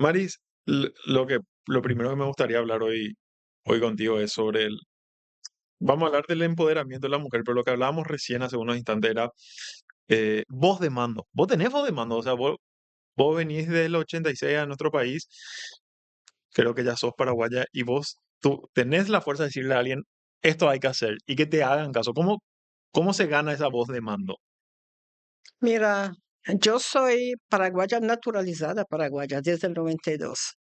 Maris, lo primero que me gustaría hablar hoy contigo es sobre vamos a hablar del empoderamiento de la mujer, pero lo que hablábamos recién hace unos instantes era voz de mando. Vos tenés voz de mando, o sea, vos venís del 86 a nuestro país, creo que ya sos paraguaya y tú tenés la fuerza de decirle a alguien, esto hay que hacer y que te hagan caso. ¿Cómo se gana esa voz de mando? Mira, yo soy paraguaya naturalizada paraguaya desde el 92.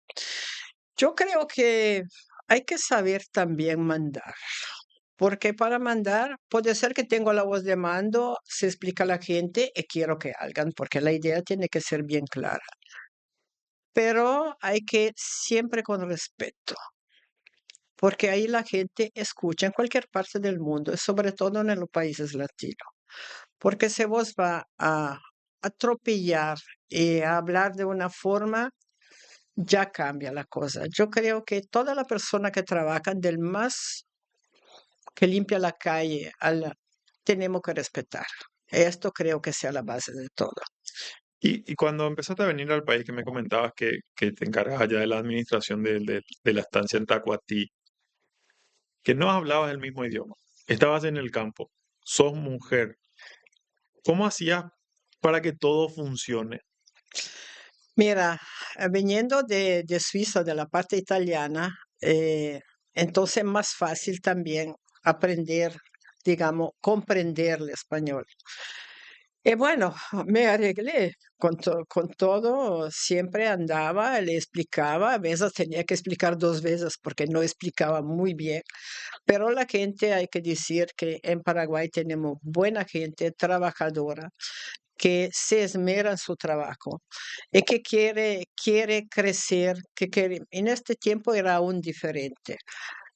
Yo creo que hay que saber también mandar, porque para mandar puede ser que tengo la voz de mando, se explica a la gente y quiero que hagan, porque la idea tiene que ser bien clara. Pero hay que siempre con respeto, porque ahí la gente escucha en cualquier parte del mundo, y sobre todo en los países latinos. Porque si vos va a atropellar y a hablar de una forma, ya cambia la cosa. Yo creo que toda la persona que trabaja, del más que limpia la calle, tenemos que respetar. Esto creo que sea la base de todo. Y cuando empezaste a venir al país, que me comentabas que te encargas allá de la administración de la estancia en Tacuatí, que no hablabas el mismo idioma, estabas en el campo, sos mujer, ¿cómo hacías para que todo funcione? Mira, viniendo de Suiza, de la parte italiana, entonces es más fácil también aprender, digamos, comprender el español. Y bueno, me arreglé con todo, siempre andaba, le explicaba, a veces tenía que explicar 2 veces porque no explicaba muy bien, pero la gente, hay que decir que en Paraguay tenemos buena gente trabajadora que se esmera en su trabajo y que quiere crecer, en este tiempo era aún diferente,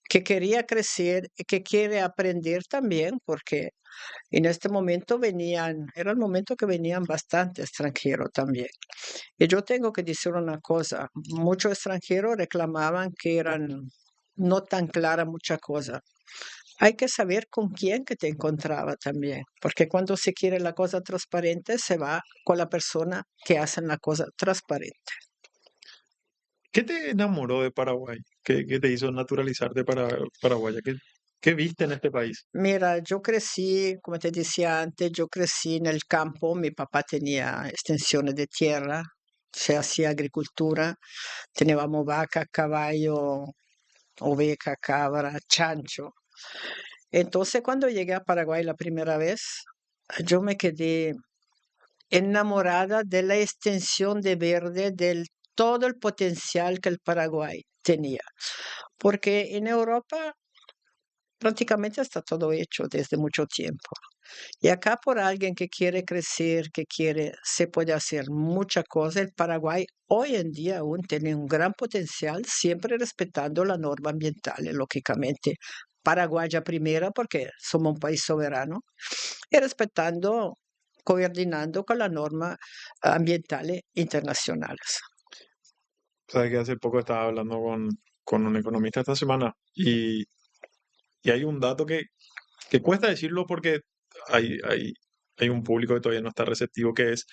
que quería crecer y que quiere aprender también, porque en este momento era el momento que venían bastante extranjeros también. Y yo tengo que decir una cosa, muchos extranjeros reclamaban que eran no tan clara mucha cosa. Hay que saber con quién que te encontraba también, porque cuando se quiere la cosa transparente, se va con la persona que hace la cosa transparente. ¿Qué te enamoró de Paraguay? ¿Qué te hizo naturalizarte paraguaya? ¿Qué viste en este país? Mira, yo crecí, como te decía antes, yo crecí en el campo, mi papá tenía extensiones de tierra, se hacía agricultura, teníamos vaca, caballo, oveja, cabra, chancho. Entonces, cuando llegué a Paraguay la primera vez, yo me quedé enamorada de la extensión de verde, del todo el potencial que el Paraguay tenía. Porque en Europa prácticamente está todo hecho desde mucho tiempo. Y acá por alguien que quiere crecer, se puede hacer mucha cosa. El Paraguay hoy en día aún tiene un gran potencial, siempre respetando la norma ambiental, lógicamente. Paraguaya primera, porque somos un país soberano, y respetando, coordinando con las normas ambientales internacionales. Sabes que hace poco estaba hablando con un economista esta semana y hay un dato que cuesta decirlo porque hay, hay, hay un público que todavía no está receptivo, que es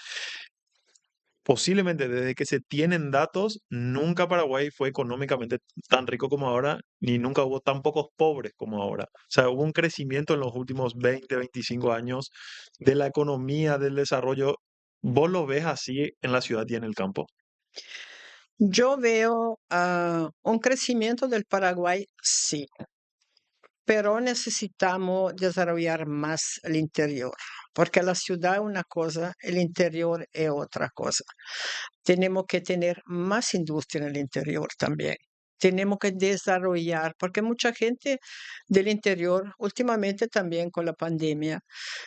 posiblemente desde que se tienen datos, nunca Paraguay fue económicamente tan rico como ahora, ni nunca hubo tan pocos pobres como ahora. O sea, hubo un crecimiento en los últimos 20, 25 años de la economía, del desarrollo. ¿Vos lo ves así en la ciudad y en el campo? Yo veo un crecimiento del Paraguay, sí, pero necesitamos desarrollar más el interior, porque la ciudad es una cosa, el interior es otra cosa. Tenemos que tener más industria en el interior también. Tenemos que desarrollar, porque mucha gente del interior, últimamente también con la pandemia,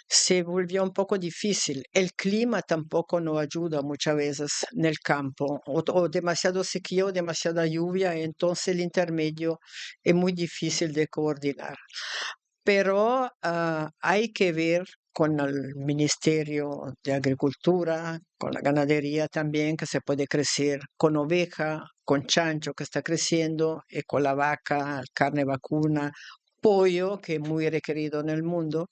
se volvió un poco difícil. El clima tampoco nos ayuda muchas veces en el campo, o demasiado sequía o demasiada lluvia, entonces el intermedio es muy difícil de coordinar. Pero hay que ver con el Ministerio de Agricultura, con la ganadería también, que se puede crecer con oveja, con chancho que está creciendo, y con la vaca, carne vacuna, pollo, que es muy requerido en el mundo.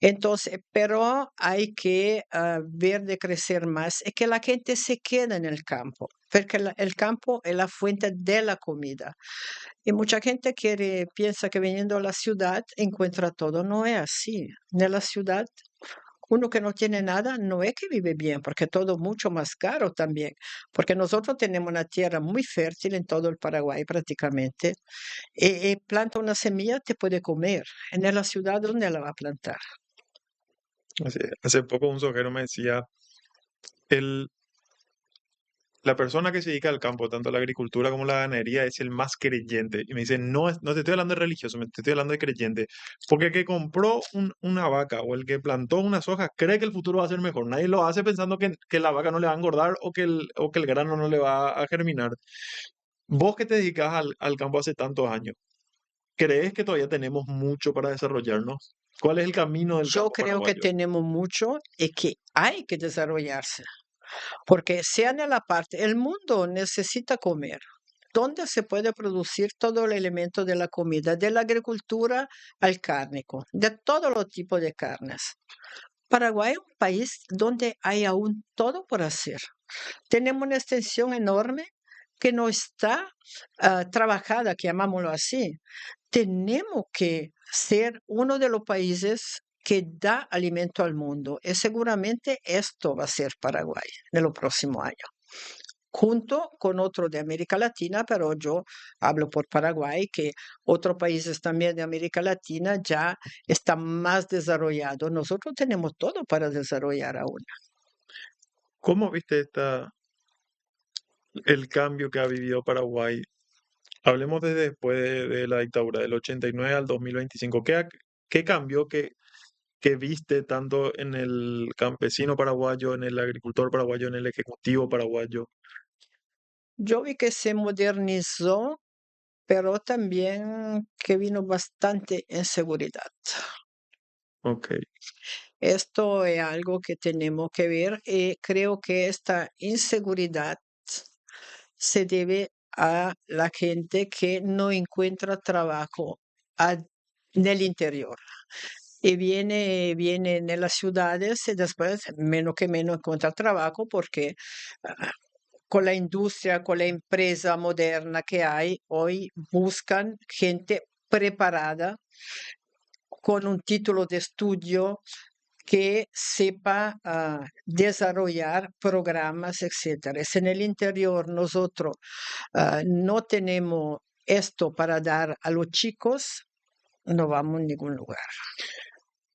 Entonces, pero hay que ver de crecer más y que la gente se quede en el campo, porque el campo es la fuente de la comida. Y mucha gente piensa que viniendo a la ciudad encuentra todo. No es así. En la ciudad, uno que no tiene nada no es que vive bien, porque todo mucho más caro también. Porque nosotros tenemos una tierra muy fértil en todo el Paraguay prácticamente. Y planta una semilla, te puede comer. En la ciudad, ¿dónde la va a plantar? Hace poco un sojero me decía, el, la persona que se dedica al campo, tanto a la agricultura como a la ganadería, es el más creyente. Y me dice, no, no te estoy hablando de religioso, te estoy hablando de creyente. Porque el que compró una vaca o el que plantó una soja cree que el futuro va a ser mejor. Nadie lo hace pensando que la vaca no le va a engordar o que el grano no le va a germinar. Vos que te dedicas al campo hace tantos años, ¿crees que todavía tenemos mucho para desarrollarnos? ¿Cuál es el camino del Yo campo creo que paraguayo? tenemos mucho y que hay que desarrollarse, porque sea en la parte, el mundo necesita comer. ¿Dónde se puede producir todo el elemento de la comida, de la agricultura al cárnico, de todos los tipos de carnes? Paraguay es un país donde hay aún todo por hacer. Tenemos una extensión enorme que no está trabajada, que llamámoslo así. Tenemos que ser uno de los países que da alimento al mundo y seguramente esto va a ser Paraguay en los próximos años, junto con otro de América Latina, pero yo hablo por Paraguay, que otros países también de América Latina ya están más desarrollados. Nosotros tenemos todo para desarrollar aún. ¿Cómo viste el cambio que ha vivido Paraguay? Hablemos desde después de la dictadura, del 89 al 2025. ¿Qué cambió que viste tanto en el campesino paraguayo, en el agricultor paraguayo, en el ejecutivo paraguayo? Yo vi que se modernizó, pero también que vino bastante inseguridad. Ok. Esto es algo que tenemos que ver y creo que esta inseguridad se debe a la gente que no encuentra trabajo en el interior y viene en las ciudades y después menos que menos encuentra trabajo porque ah, con la industria, con la empresa moderna que hay, hoy buscan gente preparada con un título de estudio que sepa desarrollar programas, etcétera. Si en el interior nosotros no tenemos esto para dar a los chicos, no vamos a ningún lugar.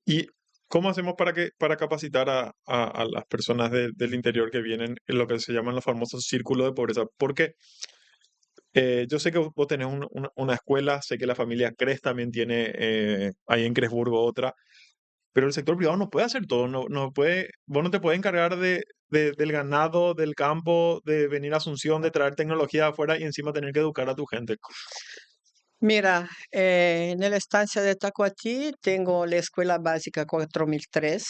¿Y cómo hacemos para capacitar a las personas del interior que vienen en lo que se llaman los famosos círculos de pobreza? Porque yo sé que vos tenés una escuela, sé que la familia Cres también tiene ahí en Cresburgo otra. Pero el sector privado no puede hacer todo, no puede, vos no te puedes encargar del ganado, del campo, de venir a Asunción, de traer tecnología de afuera y encima tener que educar a tu gente. Mira, en la estancia de Tacuatí tengo la escuela básica 4003,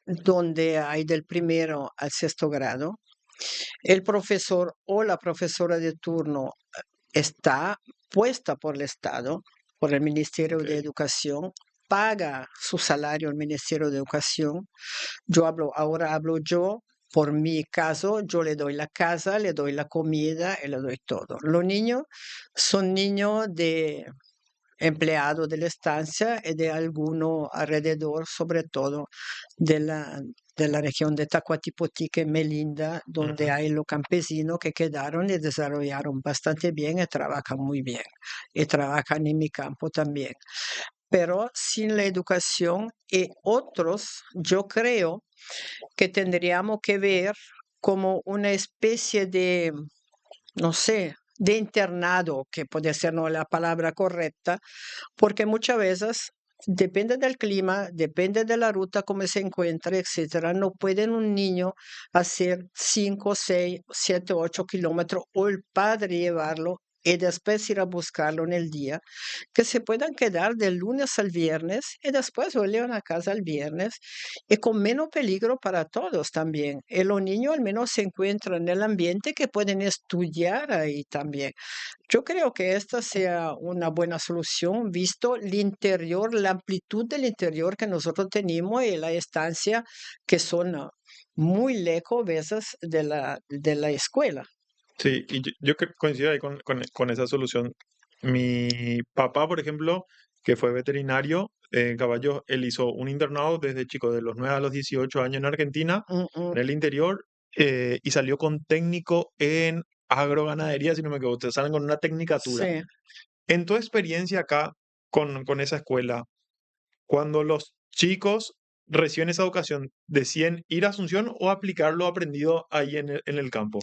donde hay del primero al sexto grado. El profesor o la profesora de turno está puesta por el Estado, por el Ministerio Ok, de Educación, paga su salario el Ministerio de Educación. Ahora hablo yo, por mi caso, yo le doy la casa, le doy la comida y le doy todo. Los niños son niños de empleados de la estancia y de alguno alrededor, sobre todo de la región de Tacuatipotique, Melinda, donde ujú. hay los campesinos que quedaron y desarrollaron bastante bien y trabajan muy bien. Y trabajan en mi campo también. Pero sin la educación y otros, yo creo que tendríamos que ver como una especie de, no sé, de internado, que puede ser no la palabra correcta, porque muchas veces depende del clima, depende de la ruta, cómo se encuentra, etcétera. No pueden un niño hacer 5, 6, 7, 8 kilómetros o el padre llevarlo y después ir a buscarlo en el día, que se puedan quedar del lunes al viernes y después vuelven a casa el viernes y con menos peligro para todos también. Y los niños al menos se encuentran en el ambiente que pueden estudiar ahí también. Yo creo que esta sea una buena solución, visto el interior, la amplitud del interior que nosotros tenemos y la estancia que son muy lejos a veces de la escuela. Sí, y yo coincido ahí con esa solución. Mi papá, por ejemplo, que fue veterinario en caballos, él hizo un internado desde chico, de los 9 a los 18 años en Argentina, Mm, mm, en el interior, y salió con técnico en agroganadería, si no me equivoco. Ustedes salen con una tecnicatura. sí. En tu experiencia acá con esa escuela, cuando los chicos reciben esa educación, ¿deciden ir a Asunción o aplicar lo aprendido ahí en el campo?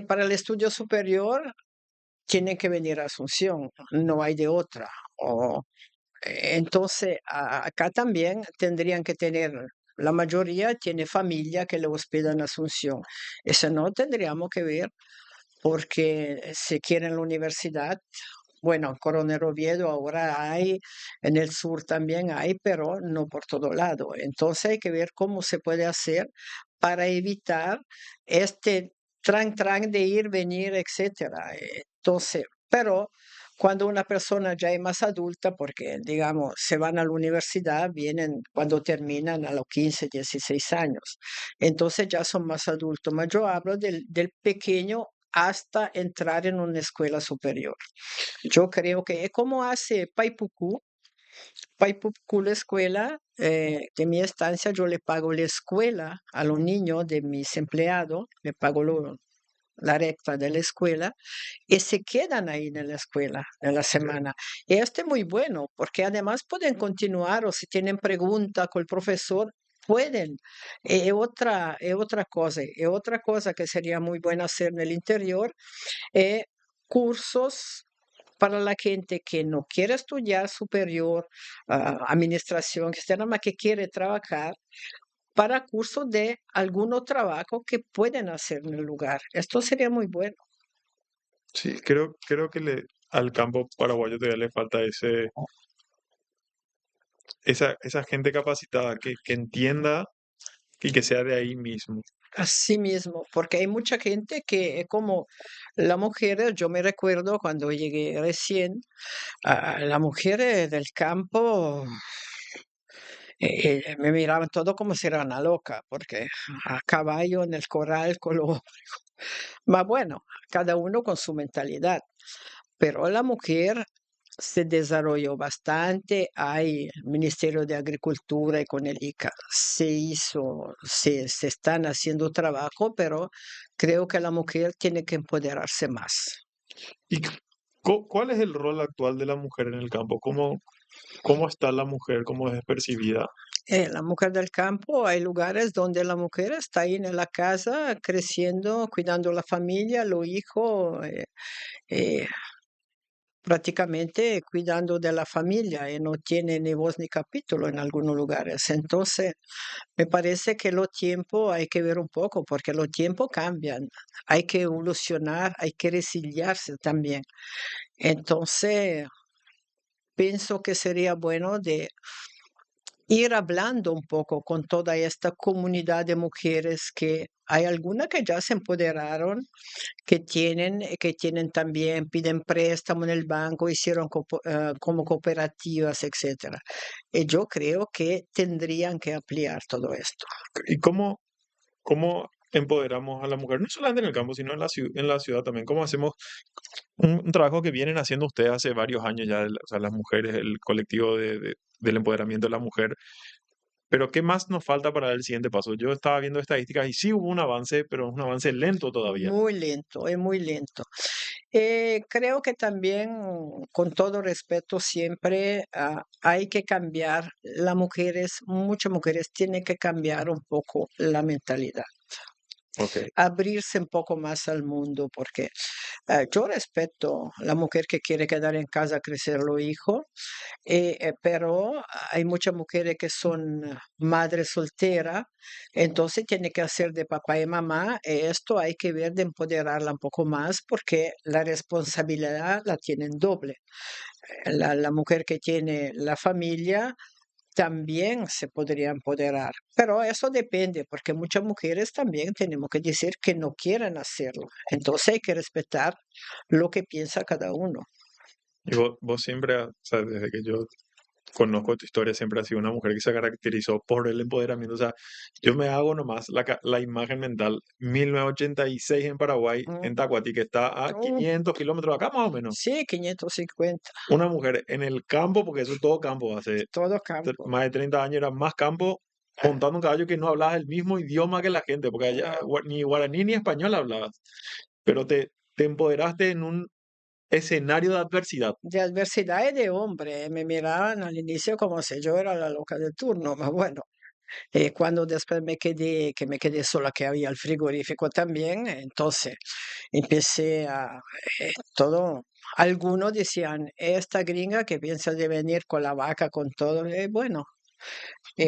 Para el estudio superior tienen que venir a Asunción, no hay de otra. Entonces, acá también tendrían que tener, la mayoría tiene familia que le hospeda en Asunción. Eso no tendríamos que ver porque si quieren la universidad, bueno, Coronel Oviedo ahora hay, en el sur también hay, pero no por todo lado. Entonces hay que ver cómo se puede hacer para evitar este tran de ir, venir, etcétera. Entonces, pero cuando una persona ya es más adulta, porque digamos, se van a la universidad, vienen cuando terminan a los 15, 16 años. Entonces ya son más adultos. Mas yo hablo del pequeño hasta entrar en una escuela superior. Yo creo que es como hace Paipucú. Paipucú, la escuela de mi estancia, yo le pago la escuela a los niños de mis empleados, le pago la recta de la escuela y se quedan ahí en la escuela en la semana. Y esto es muy bueno porque además pueden continuar o si tienen preguntas con el profesor, pueden. Es otra cosa que sería muy buena hacer en el interior, cursos para la gente que no quiere estudiar superior, administración externa, más que quiere trabajar, para cursos de alguno trabajo que pueden hacer en el lugar. Esto sería muy bueno. Sí, creo que al campo paraguayo todavía le falta esa gente capacitada que entienda y que sea de ahí mismo. Así mismo, porque hay mucha gente que es como la mujer, yo me recuerdo cuando llegué recién, la mujer del campo me miraban todo como si era una loca, porque a caballo en el corral con lo... Ma bueno, cada uno con su mentalidad. Pero la mujer se desarrolló bastante. Hay Ministerio de Agricultura y con el ICA se están haciendo trabajo, pero creo que la mujer tiene que empoderarse más. ¿Y cuál es el rol actual de la mujer en el campo? ¿Cómo está la mujer? ¿Cómo es percibida? La mujer del campo, hay lugares donde la mujer está ahí en la casa creciendo, cuidando la familia, los hijos, eh, prácticamente cuidando de la familia y no tiene ni voz ni capítulo en algunos lugares. Entonces, me parece que los tiempos hay que ver un poco, porque los tiempos cambian. Hay que evolucionar, hay que resiliarse también. Entonces, pienso que sería bueno de ir hablando un poco con toda esta comunidad de mujeres que hay algunas que ya se empoderaron, que tienen también, piden préstamo en el banco, hicieron como cooperativas, etcétera. Y yo creo que tendrían que ampliar todo esto. ¿Y cómo empoderamos a la mujer? No solamente en el campo, sino en la ciudad también. ¿Cómo hacemos un trabajo que vienen haciendo ustedes hace varios años ya, o sea, las mujeres, el colectivo del empoderamiento de la mujer? Pero ¿qué más nos falta para el siguiente paso? Yo estaba viendo estadísticas y sí hubo un avance, pero es un avance lento todavía. Muy lento, es muy lento. Creo que también, con todo respeto, siempre hay que cambiar. Las mujeres, muchas mujeres tienen que cambiar un poco la mentalidad. Ok. abrirse un poco más al mundo, porque yo respeto la mujer que quiere quedar en casa a crecer los hijos, pero hay muchas mujeres que son madres solteras, entonces tiene que hacer de papá y mamá, y esto hay que ver de empoderarla un poco más porque la responsabilidad la tienen doble. La mujer que tiene la familia también se podría empoderar, pero eso depende, porque muchas mujeres también tenemos que decir que no quieren hacerlo. Entonces hay que respetar lo que piensa cada uno. Y vos siempre, o sea, desde que yo conozco tu historia, siempre has sido una mujer que se caracterizó por el empoderamiento. O sea, yo me hago nomás la imagen mental. 1986 en Paraguay, Mm, en Tacuati, que está a mm, 500 kilómetros de acá más o menos. sí, 550, Una mujer en el campo, porque eso es todo campo, hace todo campo. más de 30 años era más campo, montando un caballo que no hablabas el mismo idioma que la gente, porque allá No, ni guaraní ni español hablabas, pero te empoderaste en un escenario de adversidad. de adversidad y de hombre. Me miraban al inicio como si yo era la loca de turno, pero bueno. Cuando después me quedé sola, que había el frigorífico también, entonces empecé todo. Algunos decían, esta gringa que piensa de venir con la vaca, con todo, bueno,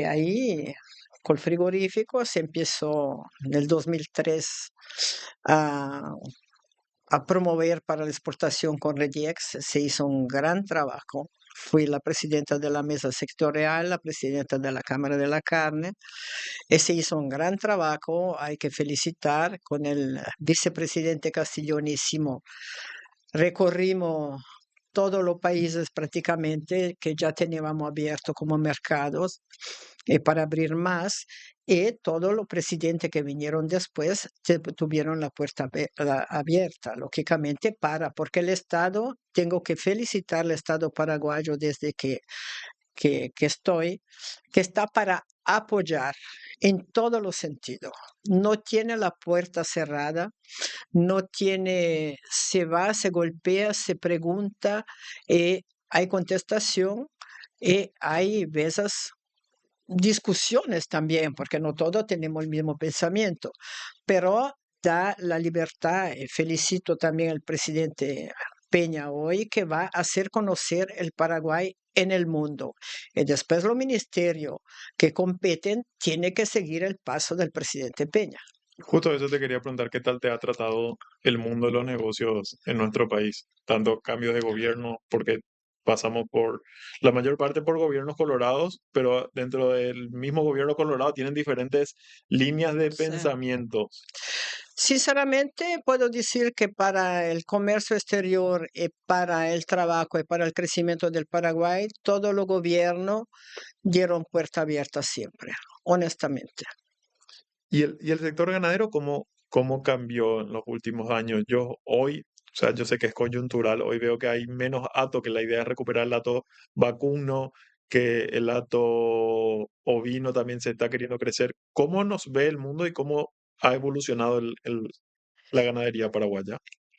ahí con el frigorífico se empezó en el 2003 a, a promover para la exportación con Rediex. Se hizo un gran trabajo. Fui la presidenta de la mesa sectorial, la presidenta de la Cámara de la Carne, y se hizo un gran trabajo. Hay que felicitar con el vicepresidente Castiglionísimo. Recorrimos todos los países prácticamente que ya teníamos abierto como mercados para abrir más, y todos los presidentes que vinieron después tuvieron la puerta abierta, lógicamente, porque el Estado, tengo que felicitar al Estado paraguayo desde que estoy, que está para apoyar en todos los sentidos. No tiene la puerta cerrada, no tiene, se va, se golpea, se pregunta, hay contestación y hay veces discusiones también, porque no todos tenemos el mismo pensamiento, pero da la libertad. Felicito también al presidente Peña hoy que va a hacer conocer el Paraguay en el mundo. Y después los ministerios que competen tienen que seguir el paso del presidente Peña. Justo eso te quería preguntar, ¿qué tal te ha tratado el mundo de los negocios en nuestro país? Tanto cambios de gobierno, porque pasamos por, la mayor parte por gobiernos colorados, pero dentro del mismo gobierno colorado tienen diferentes líneas de Sí. pensamiento. Sinceramente, puedo decir que para el comercio exterior y para el trabajo y para el crecimiento del Paraguay, todo los gobiernos dieron puerta abierta siempre, honestamente. ¿Y el sector ganadero cómo cambió en los últimos años? Yo hoy, o sea, yo sé que es coyuntural, hoy veo que hay menos hato, que la idea es recuperar el hato vacuno, que el hato ovino también se está queriendo crecer. ¿Cómo nos ve el mundo y cómo ha evolucionado la ganadería paraguaya?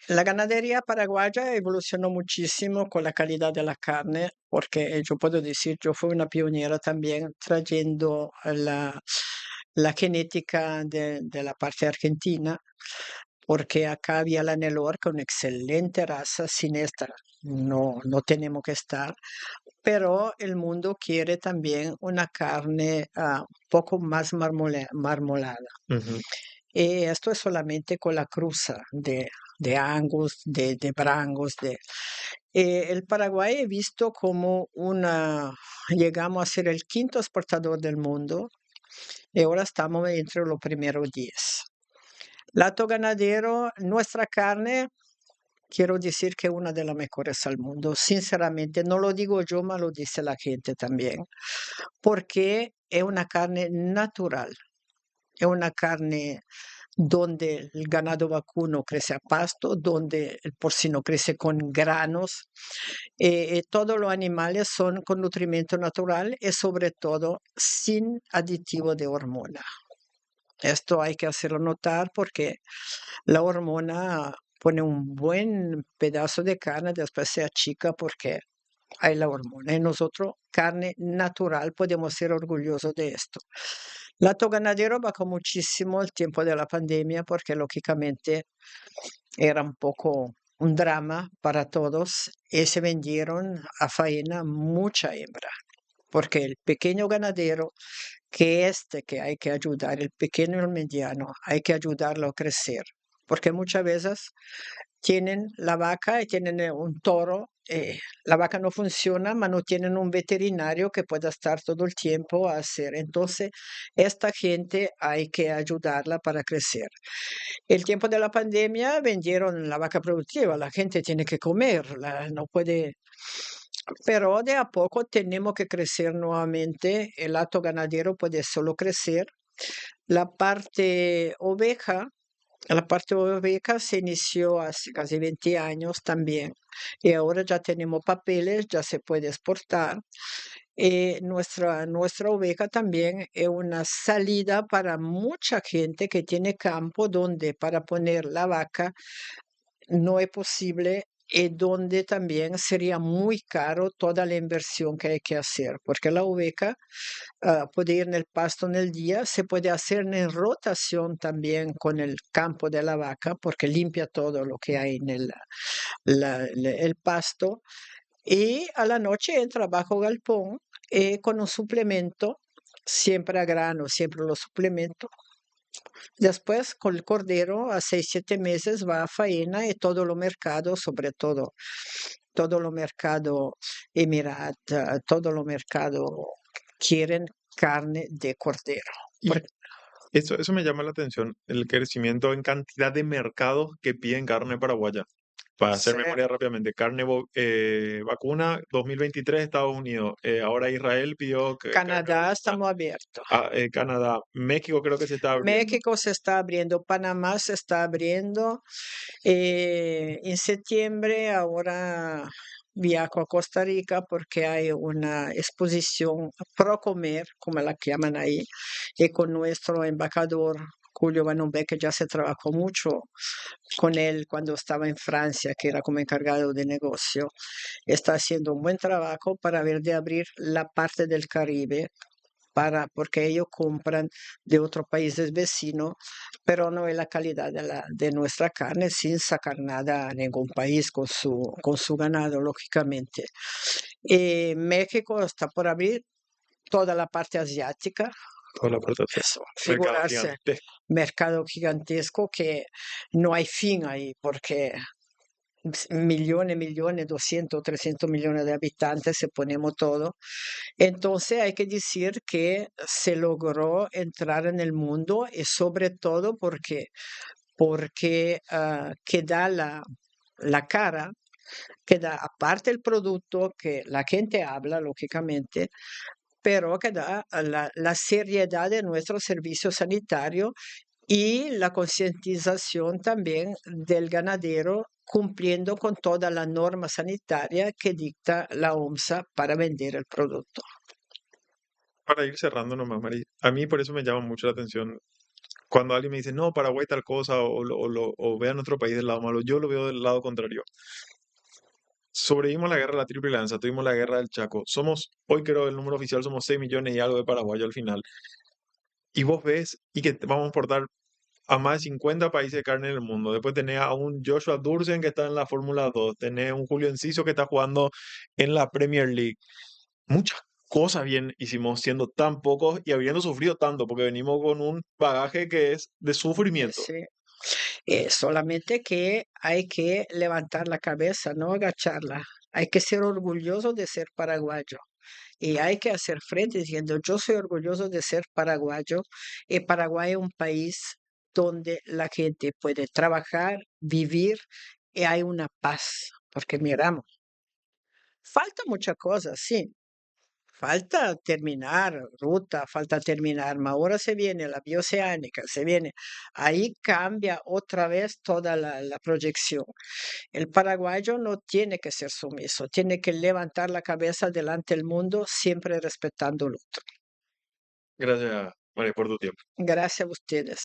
La ganadería paraguaya evolucionó muchísimo con la calidad de la carne, porque yo puedo decir, yo fui una pionera también trayendo la genética de la parte argentina, porque acá había la Nelor, que es una excelente raza, sin esta no tenemos que estar, pero el mundo quiere también una carne un poco más marmolada. Ujú. Y esto es solamente con la cruza de Angus, de Brangus. El Paraguay he visto como llegamos a ser el quinto exportador del mundo y ahora estamos entre los primeros 10. Lato ganadero, nuestra carne, quiero decir que es una de las mejores al mundo. Sinceramente, no lo digo yo, pero lo dice la gente también, porque es una carne natural, es una carne donde el ganado vacuno crece a pasto, donde el porcino crece con granos. Todos los animales son con nutrimento natural y sobre todo sin aditivo de hormona. Esto hay que hacerlo notar porque la hormona pone un buen pedazo de carne, después se achica porque hay la hormona. Y nosotros, carne natural, podemos ser orgullosos de esto. Lato ganadero bajó muchísimo el tiempo de la pandemia porque lógicamente era un poco un drama para todos y se vendieron a faena mucha hembra, porque el pequeño ganadero que hay que ayudar, el pequeño y el mediano, hay que ayudarlo a crecer, porque muchas veces tienen la vaca y tienen un toro, la vaca no funciona, pero no tienen un veterinario que pueda estar todo el tiempo a hacer. Entonces, esta gente hay que ayudarla para crecer. El tiempo de la pandemia vendieron la vaca productiva, la gente tiene que comer, no puede, pero de a poco tenemos que crecer nuevamente. El hato ganadero puede solo crecer. La parte oveja la parte oveja se inició hace casi 20 años también y ahora ya tenemos papeles, ya se puede exportar. Nuestra oveja también es una salida para mucha gente que tiene campo donde para poner la vaca no es posible y donde también sería muy caro toda la inversión que hay que hacer, porque la oveja puede ir en el pasto en el día, se puede hacer en rotación también con el campo de la vaca, porque limpia todo lo que hay en el pasto, y a la noche entra bajo galpón con un suplemento, siempre a grano, siempre lo suplemento. Después con el cordero a 6, 7 meses va a faena y todo lo mercado, sobre todo lo mercado Emirat, todo lo mercado quieren carne de cordero. Y eso me llama la atención, el crecimiento en cantidad de mercados que piden carne paraguaya. Para hacer Sí, memoria rápidamente, vacuna 2023 Estados Unidos, ahora Israel pidió carne Canadá bovina, estamos abiertos. Canadá, México creo que se está abriendo. México se está abriendo, Panamá se está abriendo. En septiembre ahora viajo a Costa Rica porque hay una exposición pro comer, como la llaman ahí, y con nuestro embajador Julio Van Humbeck, que ya se trabajó mucho con él cuando estaba en Francia, que era como encargado de negocio. Está haciendo un buen trabajo para ver de abrir la parte del Caribe porque ellos compran de otros países vecinos, pero no es la calidad de nuestra carne sin sacar nada a ningún país con su ganado, lógicamente. México está por abrir toda la parte asiática. Toda la producción. Eso, Mercado figurarse, gigantesco. mercado gigantesco que no hay fin ahí, porque millones, millones, 200, 300 millones de habitantes, se ponemos todo. Entonces hay que decir que se logró entrar en el mundo y sobre todo porque que da la cara, que da aparte el producto que la gente habla, lógicamente, pero que da la seriedad de nuestro servicio sanitario y la concientización también del ganadero cumpliendo con toda la norma sanitaria que dicta la OMSA para vender el producto. Para ir cerrando nomás, Mari, a mí por eso me llama mucho la atención cuando alguien me dice, no, Paraguay tal cosa, o vea nuestro país del lado malo, yo lo veo del lado contrario. Sobrevivimos la guerra de la Triple Alianza, tuvimos la guerra del Chaco. Hoy creo el número oficial somos 6 millones y algo de paraguayos al final. Y vos ves y que vamos a exportar a más de 50 países de carne en el mundo. Después tenés a un Joshua Dursen que está en la Fórmula 2. Tenés un Julio Enciso que está jugando en la Premier League. Muchas cosas bien hicimos siendo tan pocos y habiendo sufrido tanto, porque venimos con un bagaje que es de sufrimiento. Sí. Solamente que hay que levantar la cabeza, no agacharla. Hay que ser orgulloso de ser paraguayo. Y hay que hacer frente diciendo, yo soy orgulloso de ser paraguayo. Y Paraguay es un país donde la gente puede trabajar, vivir y hay una paz. Porque miramos, falta mucha cosa, sí. Falta terminar ruta, falta terminar, ma ahora se viene la bioceánica, se viene. Ahí cambia otra vez toda la proyección. El paraguayo no tiene que ser sumiso, tiene que levantar la cabeza delante del mundo, siempre respetando el otro. Gracias, María, por tu tiempo. Gracias a ustedes.